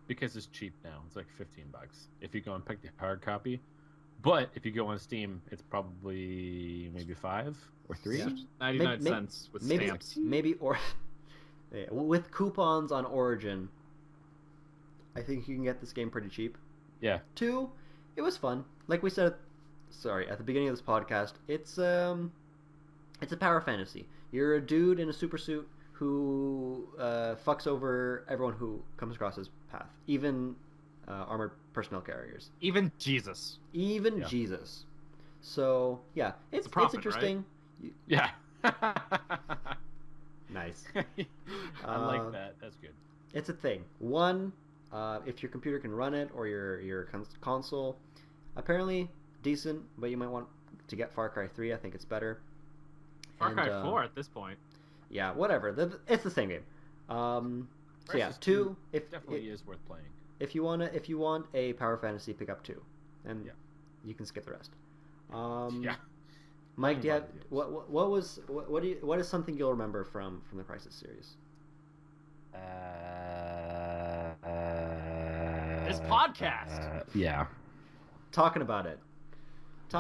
because it's cheap now. It's like $15 if you go and pick the hard copy. But if you go on Steam, it's probably maybe 5 or 3. Yeah. 99 cents with stamps. Maybe or yeah, with coupons on Origin. I think you can get this game pretty cheap. Yeah. 2, it was fun. Like we said, at the beginning of this podcast, it's a power fantasy. You're a dude in a super suit who fucks over everyone who comes across his path, even armored personnel carriers, Even Jesus. even Yeah. Jesus. So yeah, it's a prophet, interesting. Yeah. Nice. I like that. That's good. It's a thing. One, if your computer can run it or your console, apparently decent, but you might want to get Far Cry 3. I think it's better. Far Cry 4 at this point. Yeah, whatever. It's the same game. So yeah, Crysis 2. If Definitely is worth playing. if you want a power fantasy, pick up 2, and Yeah. you can skip the rest. Yeah. Mike, do you have Playing what is something you'll remember from the Crysis series? This podcast. Yeah. Talking about it to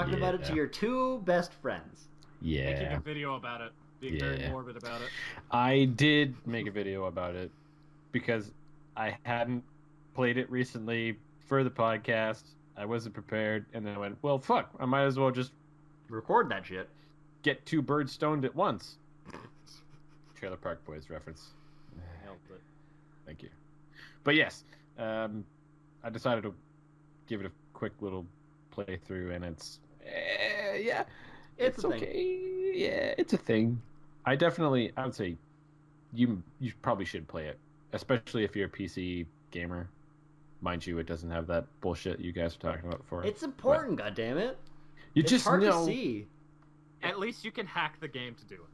Yeah. your 2 best friends. Making Yeah. a video about it. Being very morbid about it. I did make a video about it because I hadn't played it recently for the podcast. I wasn't prepared, and then I went, well, fuck, I might as well just Record that shit. get 2 birds stoned at once. Trailer Park Boys reference. Nailed it. Thank you. But yes, I decided to give it a quick little playthrough, and it's yeah, It's a thing. okay. Yeah, it's a thing. I would say you probably should play it, especially if you're a PC gamer. Mind you, it doesn't have that bullshit you guys were talking about before. It's important, goddammit. You It's just hard know. to see. At least you can hack the game to do it.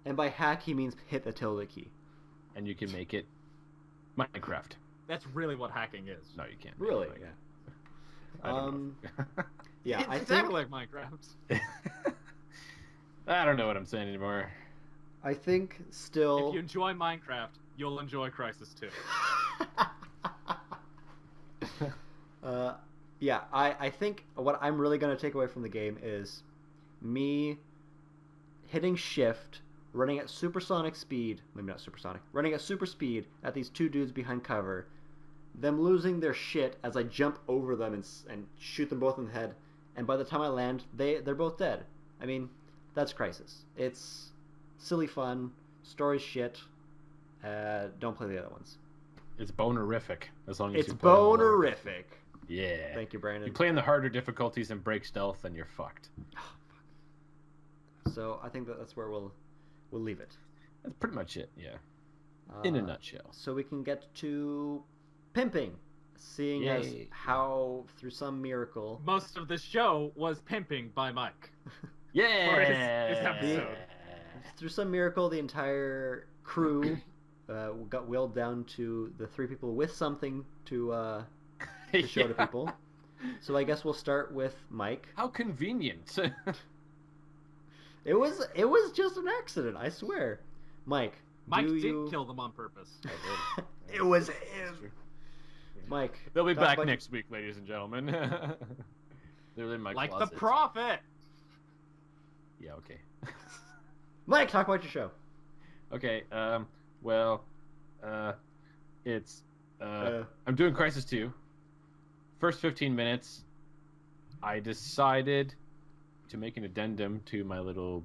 And by hack, he means hit the tilde key. And you can make it Minecraft. That's really what hacking is. No, you can't. Really? Like, Yeah. I don't know. Yeah, It's I exactly think like Minecraft. I don't know what I'm saying anymore. I think still. If you enjoy Minecraft, you'll enjoy Crysis 2. Yeah, I think what I'm really going to take away from the game is me hitting shift, running at supersonic speed, maybe not supersonic, running at super speed at these 2 dudes behind cover, them losing their shit as I jump over them and shoot them both in the head, and by the time I land, they're both dead. I mean, that's Crysis. It's silly fun, story's shit, don't play the other ones. It's bonerific as long as It's you play on the lower- bonerific. Yeah. Thank you, Brandon. You play in the harder difficulties and break stealth, and you're fucked. So I think that's where we'll leave it. That's pretty much it. Yeah. In a Uh, nutshell. So we can get to pimping, seeing as Yay. how through some miracle, Most of the show was pimping by Mike. Yeah. this episode. through some miracle, the entire crew got willed down to the 3 people with something to show to Yeah. people. So I guess we'll start with Mike. How convenient. It was just an accident, I swear. Mike, Mike do did you... kill them on purpose. It was That's him. true. Mike, They'll be talk back about- next week, ladies and gentlemen. They're in my Like closet. the prophet. Yeah, okay. Mike, talk about your show. Okay. Well, it's I'm doing Crysis 2. First 15 minutes, I decided to make an addendum to my little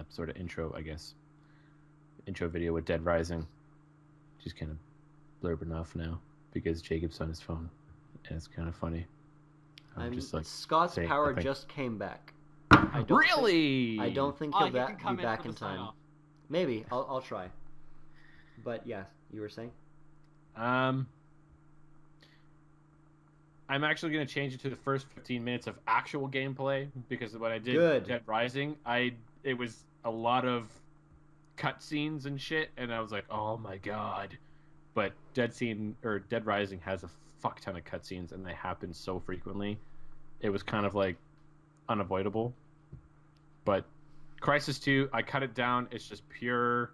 sort of intro, I guess. Intro video with Dead Rising. Just kind of blurbing off now because Jacob's on his phone, and it's kind of funny. I'm just like Scott's power nothing. just came back. I don't think he'll he can come be in back for in the time. sign-off. Maybe I'll try. But yeah, you were saying. I'm actually going to change it to the first 15 minutes of actual gameplay because when I did Dead Rising, it was a lot of cutscenes and shit, and I was like, oh my god. But Dead Rising has a fuck ton of cutscenes, and they happen so frequently. It was kind of like unavoidable. But Crysis 2, I cut it down. It's just pure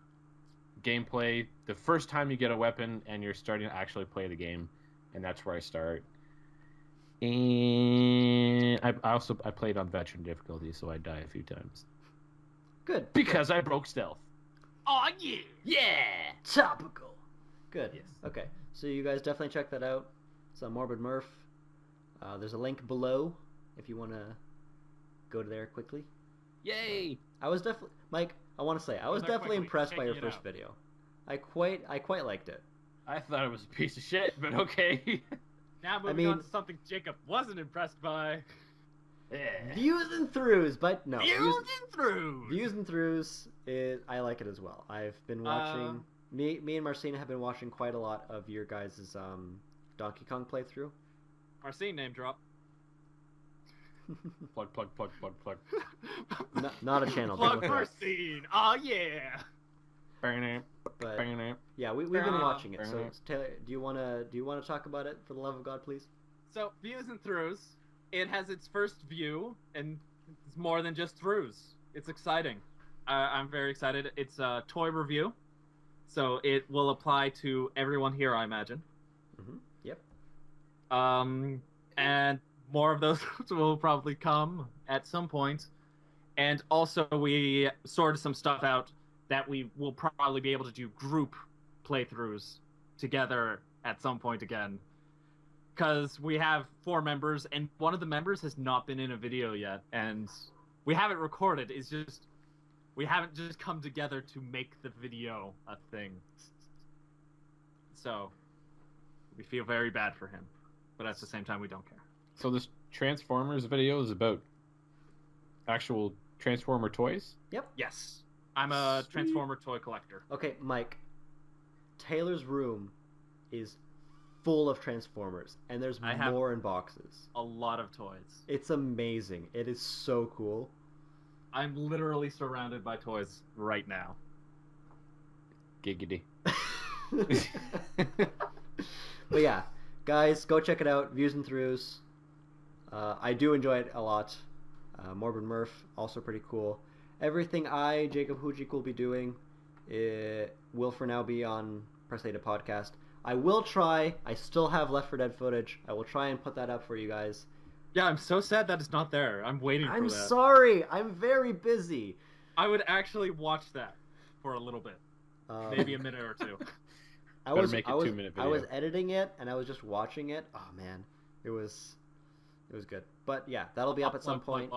gameplay. The first time you get a weapon and you're starting to actually play the game, and that's where I start. And I played on veteran difficulty, so I die a few times. Good. Because I broke stealth. Oh yeah! Yeah! Topical. Good. Yes. Okay. So you guys definitely check that out. It's on Morbid Murph. There's a link below if you want to go to there quickly. Yay! I was definitely Mike. I want to say I was definitely impressed by your first video. I quite liked it. I thought it was a piece of shit, but okay. Now moving on to something Jacob wasn't impressed by. Yeah. Views and throughs, but no. Views and throughs. Views and throughs. I like it as well. I've been watching. Me and Marcina have been watching quite a lot of your guys' Donkey Kong playthrough. Marcine name drop. Plug. Not a channel. Plug Marcine. Oh yeah. But yeah, we've been watching it. So Taylor, do you wanna talk about it for the love of God, please? So views and throughs. It has its first view, and it's more than just throughs. It's exciting. I'm very excited. It's a toy review, so it will apply to everyone here, I imagine. Mm-hmm. Yep. And more of those will probably come at some point. And also, we sorted some stuff out that we will probably be able to do group playthroughs together at some point again. Because we have 4 members, and one of the members has not been in a video yet, and we haven't recorded. It's just we haven't just come together to make the video a thing. So we feel very bad for him, but at the same time, we don't care. So this Transformers video is about actual Transformer toys? Yep. Yes, I'm a Transformer toy collector. Okay, Mike. Taylor's room is full of Transformers, and there's more in boxes. A lot of toys. It's amazing. It is so cool. I'm literally surrounded by toys right now. Giggity. But yeah, guys, go check it out. Views and throughs. I do enjoy it a lot. Morbid Murph, also pretty cool. Everything Jacob Hujik, will be doing will for now be on Press A to Podcast. I will try. I still have Left 4 Dead footage. I will try and put that up for you guys. Yeah, I'm so sad that it's not there. I'm waiting for that. I'm sorry. I'm very busy. I would actually watch that for a little bit. Maybe a minute or two. I was 2-minute video. I was editing it, and I was just watching it. Oh, man. It was good. But, yeah, that'll be up at some point.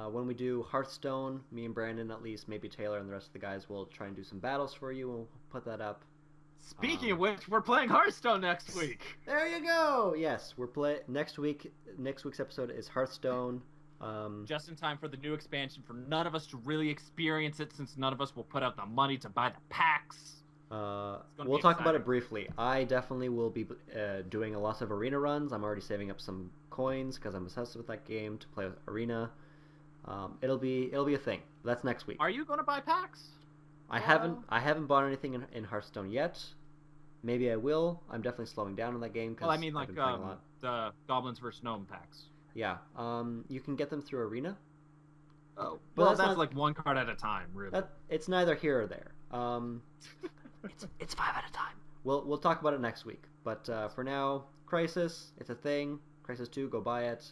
When we do Hearthstone, me and Brandon, at least, maybe Taylor and the rest of the guys will try and do some battles for you. We'll put that up. Speaking of which, we're playing Hearthstone next week. There you go. Yes, we're next week. Next week's episode is Hearthstone. Just in time for the new expansion, for none of us to really experience it, since none of us will put out the money to buy the packs. We'll talk about it briefly. I definitely will be doing a lot of arena runs. I'm already saving up some coins because I'm obsessed with that game to play with arena. It'll be a thing. That's next week. Are you going to buy packs? I haven't bought anything in Hearthstone yet. Maybe I will. I'm definitely slowing down on that game. Well, I mean, like the Goblins vs. Gnome packs. Yeah. You can get them through Arena. Oh, well, that's like one card at a time, really. It's neither here or there. It's 5 at a time. We'll talk about it next week. But for now, Crysis, it's a thing. Crysis 2, go buy it.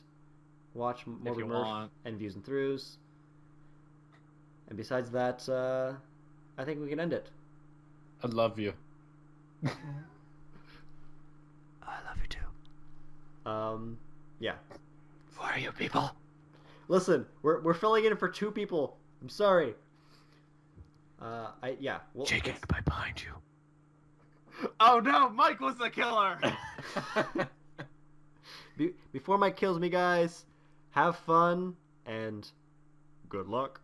Watch Morbid Murph and Views and Throughs. And besides that, I think we can end it. I love you. I love you too. Yeah. Who are you people? Listen, we're filling in for 2 people. I'm sorry. Well, Jake right behind you. Oh no, Mike was the killer. Before Mike kills me, guys, have fun and good luck.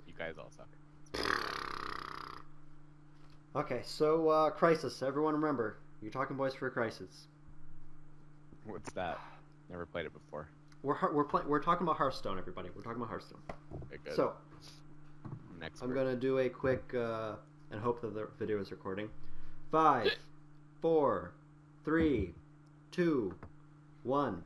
You guys all suck. Okay, so Crysis. Everyone remember, you're talking boys for Crysis. What's that? Never played it before. We're talking about Hearthstone, everybody. We're talking about Hearthstone. Okay, good. So Next. I'm gonna do a quick and hope that the video is recording. 5, 4, 3, 2, 1.